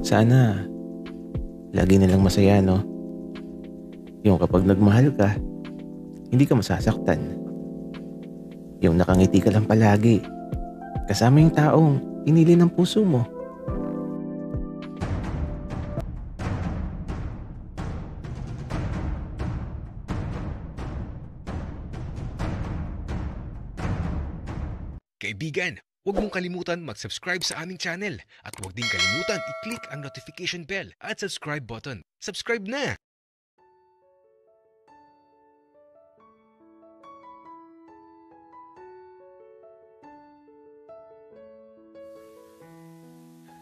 Sana lagi na lang masaya, no? Yung kapag nagmahal ka, hindi ka masasaktan. Yung nakangiti ka lang palagi, kasama yung taong pinili ng puso mo. Kaibigan, huwag mong kalimutan mag-subscribe sa aming channel at huwag din kalimutan i-click ang notification bell at subscribe button. Subscribe na!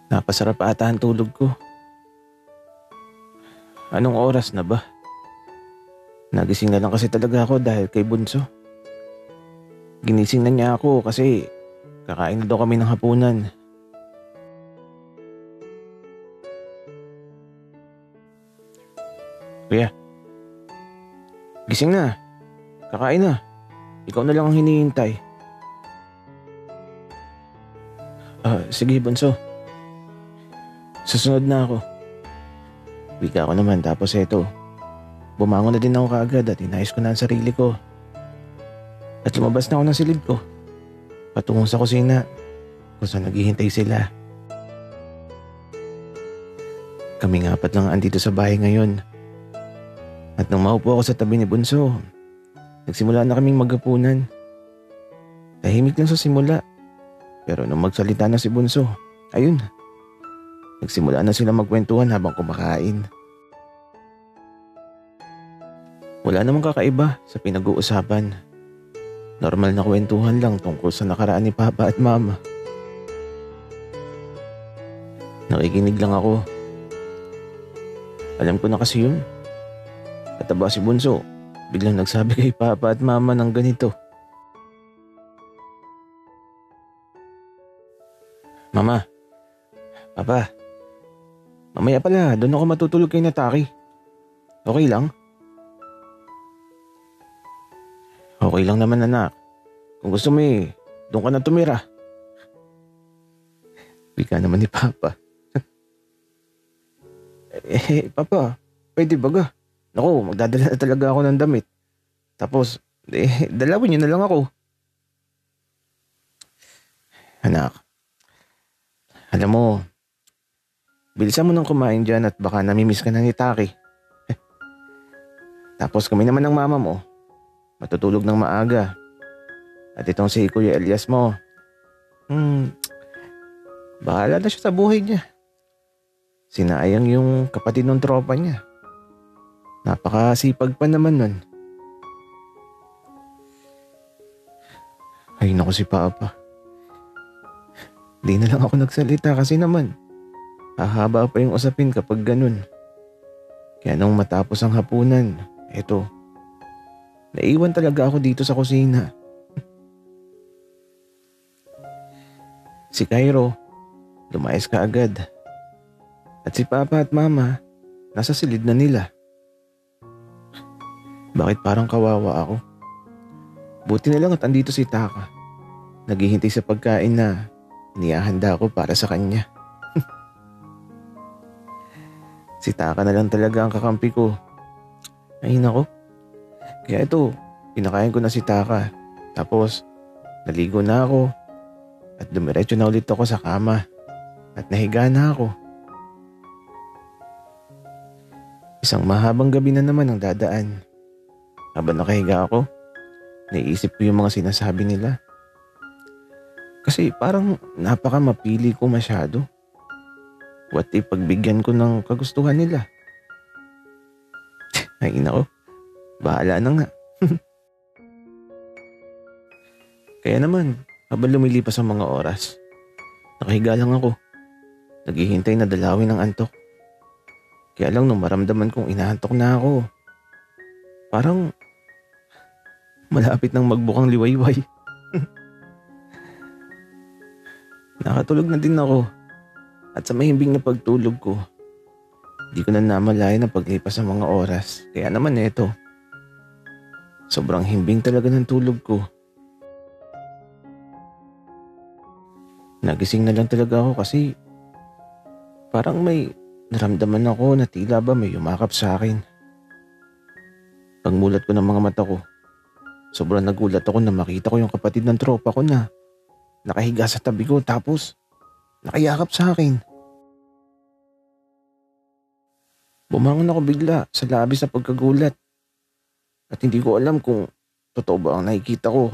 Napasarap ata ang tulog ko. Anong oras na ba? Nagising na lang kasi talaga ako dahil kay Bunso. Ginising na niya ako kasi kakain na daw kami ng hapunan. Kuya, gising na. Kakain na. Ikaw na lang ang hinihintay. Sige Bunso. Susunod na ako. Wika ako naman tapos eto. Bumangon na din ako kaagad at inayos ko na ang sarili ko. At lumabas na ako ng silid ko. Patungo sa kusina kung saan naghihintay sila. Kaming apat lang andito sa bahay ngayon. At nung maupo ako sa tabi ni Bunso, nagsimula na kaming maghapunan. Tahimik lang sa simula. Pero nung magsalita na si Bunso, ayun. Nagsimula na sila magkwentuhan habang kumakain. Wala namang kakaiba sa pinag-uusapan. Normal na kwentuhan lang tungkol sa nakaraan ni Papa at Mama. Nakikinig lang ako. Alam ko na kasi yun. Kataba si Bunso, biglang nagsabi kay Papa at Mama ng ganito. Mama, Papa, mamaya pala doon ako matutulog kay Nataki. Okay lang? Okay lang naman anak. Kung gusto mo doon ka na tumira. Wika naman ni Papa. Papa, pwede baga? Naku, magdadala na talaga ako ng damit. Tapos, dalawin niyo na lang ako. Anak, alam mo, bilisan mo nang kumain dyan at baka namimiss ka na ni Taki. Tapos kami naman ng mama mo. Matutulog ng maaga. At itong si Kuya Elias mo, bahala na siya sa buhay niya. Sinayang yung kapatid ng tropa niya. Napakasipag pa naman nun. Ay naku si Papa. Di na lang ako nagsalita kasi naman hahaba pa yung usapin kapag ganun. Kaya nung matapos ang hapunan, eto, naiwan talaga ako dito sa kusina. Si Cairo, lumayas ka agad. At si Papa at Mama, nasa silid na nila. Bakit parang kawawa ako? Buti na lang at andito si Taka. Naghihintay sa pagkain na inihahanda ko para sa kanya. Si Taka na lang talaga ang kakampi ko. Ay nako. Kaya ito, pinakain ko na si Taka. Tapos, naligo na ako. At dumiretso na ulit ako sa kama. At nahiga na ako. Isang mahabang gabi na naman ang dadaan. Habang nakahiga ako, naiisip ko yung mga sinasabi nila. Kasi parang napaka mapili ko masyado. What if pagbigyan ko ng kagustuhan nila? Ay nako, bahala na nga. Kaya naman, habang lumilipas ang mga oras, nakahiga lang ako. Naghihintay na dalawin ng antok. Kaya lang nung maramdaman kong inaantok na ako, parang malapit nang magbukang liwayway. Nakatulog na din ako. At sa mahimbing na pagtulog ko, di ko na namalayan ang paglipas ng mga oras. Kaya naman eto, sobrang himbing talaga ng tulog ko. Nagising na lang talaga ako kasi Parang may naramdaman ako na tila ba may yumakap sa akin. Pagmulat ko ng mga mata ko, sobrang nagulat ako na makita ko yung kapatid ng tropa ko na nakahiga sa tabi ko tapos nakayakap sa akin. Bumangon ako bigla sa labis na pagkagulat at hindi ko alam kung totoo ba ang nakikita ko.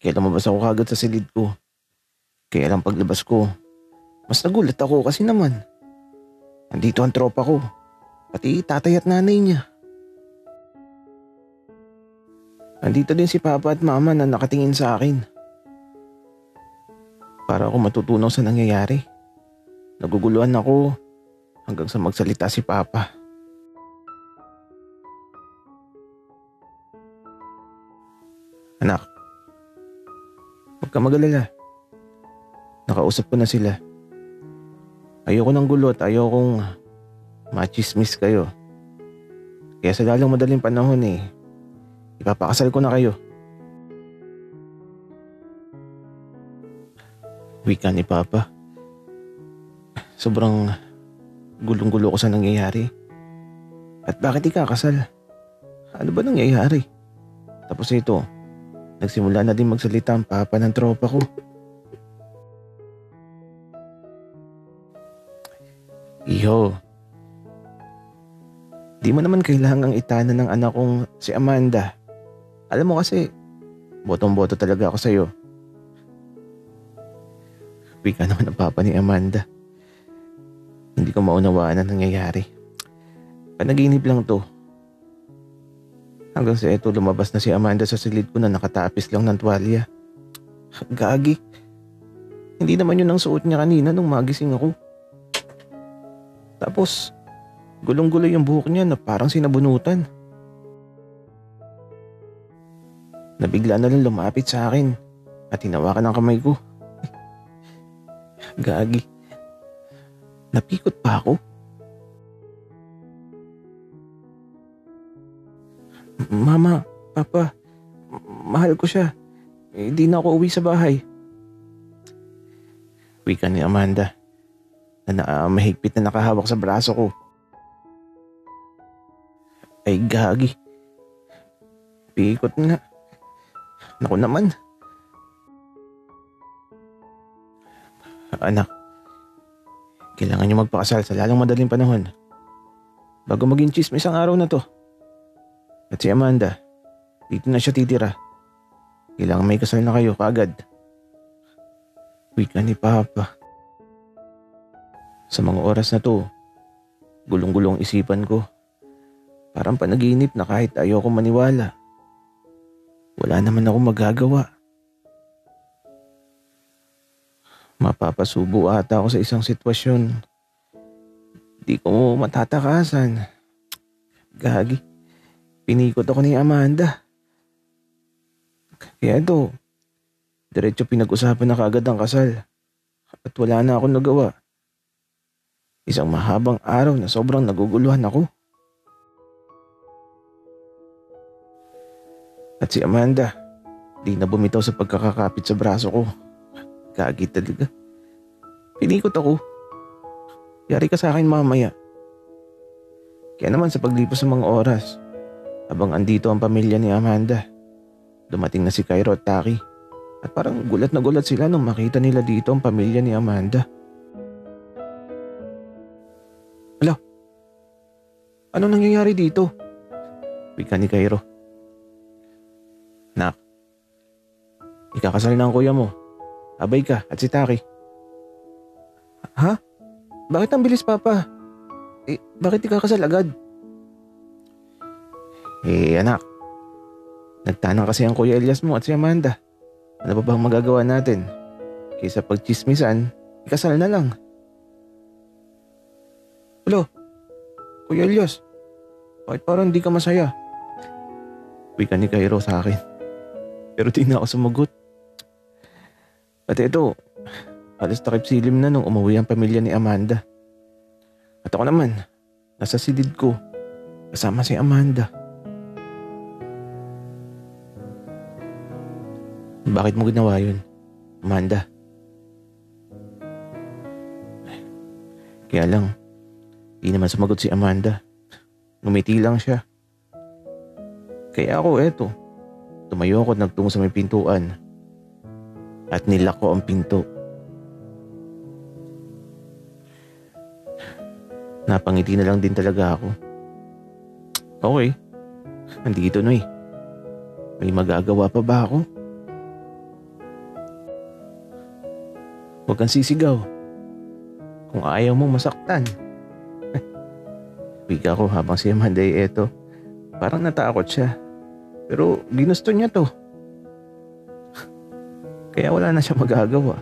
Kaya lumabas ako kagad sa silid ko. Kaya lang paglabas ko, mas nagulat ako kasi naman nandito ang tropa ko, pati tatay at nanay niya. Nandito din si Papa at Mama na nakatingin sa akin. Para ako matutunaw sa nangyayari. Naguguluhan ako hanggang sa magsalita si Papa. Anak, huwag ka mag-alala. Nakausap ko na sila. Ayoko ng gulo at ayokong machismis kayo. Kaya sa lalong madaling panahon ipapakasal ko na kayo. Wika ni Papa. Sobrang gulong-gulo ko sa nangyayari. At bakit ikakasal? Ano ba nangyayari? Tapos ito, nagsimula na din magsalita ang papa ng tropa ko. Iho, di mo naman kailangang itanan ng anak kong si Amanda. Alam mo kasi, botong-boto talaga ako sa'yo. Wika naman ang papa ni Amanda. Hindi ko maunawaan ang nangyayari. Panaginip lang to. Hanggang sa eto lumabas na si Amanda sa silid ko na nakatapis lang ng tuwalya. Gagi. Hindi naman yun ang suot niya kanina nung magising ako. Tapos, gulong-gulo yung buhok niya na parang sinabunutan. Nabigla na lang lumapit sa akin at hinawakan ang kamay ko. Gagi. Napikot pa ako. Mama, Papa, mahal ko siya. Hindi na ako uwi sa bahay. Wika ni Amanda na mahigpit na nakahawak sa braso ko. Ay gagi. Pikot nga. Naku naman. Anak, kailangan niyo magpakasal sa lalong madaling panahon. Bago maging chismis ang araw na to. At si Amanda, dito na siya titira. Kailangan may kasal na kayo kaagad. Wika ni Papa. Sa mga oras na to, gulong-gulong isipan ko. Parang panaginip na kahit ayoko maniwala. Wala naman ako magagawa. Mapapasubo ata ako sa isang sitwasyon. Di ko matatakasan. Gagi. Pinikot ako ni Amanda. Kaya ito, diretso pinag-usapan na kaagad ang kasal. At wala na akong nagawa. Isang mahabang araw na sobrang naguguluhan ako. At si Amanda, di na bumitaw sa pagkakakapit sa braso ko. Gagi talaga. Pinikot ako. Yari ka sa akin mamaya. Kaya naman sa paglipas ng mga oras, habang andito ang pamilya ni Amanda, dumating na si Cairo at Taki. At parang gulat na gulat sila nung makita nila dito ang pamilya ni Amanda. Hala, anong nangyayari dito? Wika ni Cairo. Nak, ikakasal na ang kuya mo. Abay ka at si Taki. Ha? Bakit ang bilis, Papa? Bakit ikakasal agad? Anak, nagtanong kasi ang Kuya Elias mo at si Amanda. Ano ba bang magagawa natin? Kaysa pagchismisan, ikasal na lang. Hello, Kuya Elias, bakit parang di ka masaya? Wika ni Cairo sa akin. Pero di na ako sumagot. At ito, halos takip silim na nung umuwi ang pamilya ni Amanda. At ako naman, nasa silid ko, kasama si Amanda. Bakit mo ginawa yun, Amanda? Kaya lang, di naman sumagot si Amanda. Ngumiti lang siya. Kaya ako eto, tumayo ako at nagtungo sa may pintuan. At nilak ko ang pinto. Napangiti na lang din talaga ako. Okay, nandito na eh. May magagawa pa ba ako? Huwag kang sisigaw. Kung ayaw mong masaktan. Wika ko habang si Amanda ay eto. Parang natakot siya. Pero ginusto niya to. Kaya wala na siya magagawa.